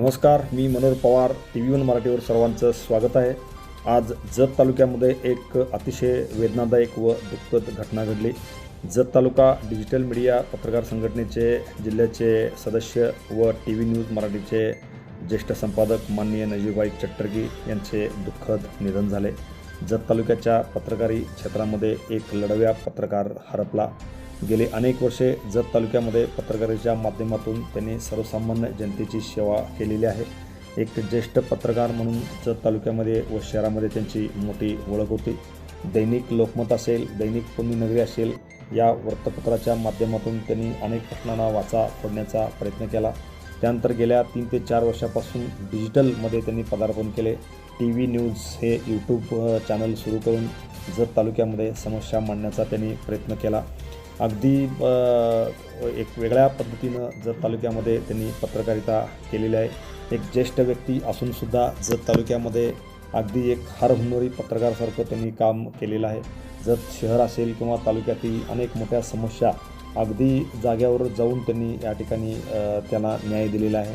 नमस्कार, मी मनोहर पवार. TV1 मराठीवर सर्वांचं स्वागत आहे. आज जत तालुक्यामध्ये एक अतिशय वेदनादायक व दुःखद घटना घडली. जत तालुका डिजिटल मीडिया पत्रकार संघटनेचे जिल्ह्याचे सदस्य व TV न्यूज मराठीचे ज्येष्ठ संपादक माननीय नजीबभाई चट्टर्गी यांचे दुःखद निधन झाले. जत तालुक्याच्या पत्रकारी क्षेत्रामध्ये एक लढवया पत्रकार हरपला. गेली अनेक वर्षे जत तालुक्यामध्ये पत्रकारितेच्या माध्यमातून त्यांनी सर्वसामान्य जनतेची सेवा केलेली आहे. एक ज्येष्ठ पत्रकार म्हणून जत तालुक्यामध्ये व शहरामध्ये त्यांची मोठी ओळख होती. दैनिक लोकमत असेल, दैनिक पुण्यनगरी असेल, या वृत्तपत्राच्या माध्यमातून त्यांनी अनेक प्रश्नांना वाचा फोडण्याचा प्रयत्न केला. त्यानंतर गेल्या 3 ते 4 वर्षापासून डिजिटलमध्ये त्यांनी पदार्पण केले. TV न्यूज हे यूट्यूब चॅनल सुरू करून जत तालुक्यामध्ये समस्या मांडण्याचा त्यांनी प्रयत्न केला. अगदी एक वेगळ्या पद्धतीनं जत तालुक्यामध्ये त्यांनी पत्रकारिता केलेली आहे. एक ज्येष्ठ व्यक्ती असूनसुद्धा जत तालुक्यामध्ये अगदी एक हरहुन्नरी पत्रकारासारखं त्यांनी काम केलेलं आहे. जत शहर असेल किंवा तालुक्यातील अनेक मोठ्या समस्या अगदी जाग्यावर जाऊन त्यांनी या ठिकाणी त्यांना न्याय दिलेला आहे.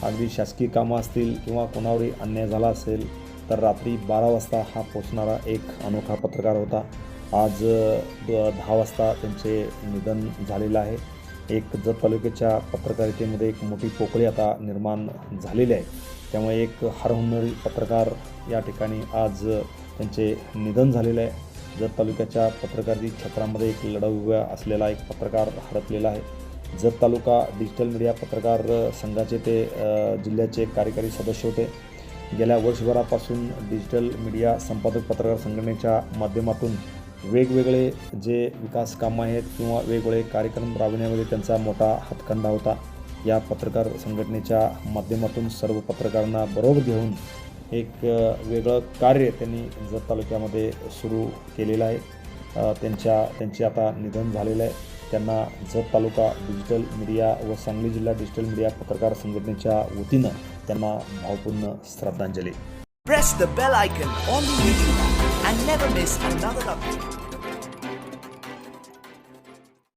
अगदी शासकीय कामं असतील किंवा कोणावरही अन्याय झाला असेल तर रात्री 12 वाजता हा पोचणारा एक अनोखा पत्रकार होता. आज 10 वाजता त्यांचे निधन झालेलं आहे. एक जत तालुक्याच्या पत्रकारितेमध्ये एक मोठी पोकळी आता निर्माण झालेली आहे. त्यामुळे एक हरहुन्नरी पत्रकार या ठिकाणी आज त्यांचे निधन झालेलं आहे. जत तालुक्याच्या पत्रकारिता क्षेत्रामध्ये एक लढवया असलेला एक पत्रकार हरपलेला आहे. जत तालुका डिजिटल मीडिया पत्रकार संघाचे ते जिल्ह्याचे कार्यकारी सदस्य होते. गेल्या वर्षभरापासून डिजिटल मीडिया संपादक पत्रकार संघटनेच्या माध्यमातून वेगवेगळे जे विकास कामं आहेत किंवा वेगवेगळे कार्यक्रम राबविण्यामध्ये त्यांचा मोठा हातखंडा होता. या पत्रकार संघटनेच्या माध्यमातून सर्व पत्रकारांना बरोबर घेऊन एक वेगळं कार्य त्यांनी जत तालुक्यामध्ये सुरू केलेलं आहे. त्यांचे आता निधन झालेलं आहे. त्यांना जत तालुका डिजिटल मीडिया व सांगली जिल्हा डिजिटल मीडिया पत्रकार संघटनेच्या वतीनं त्यांना भावपूर्ण श्रद्धांजली. Press the bell icon on the YouTube and never miss another update.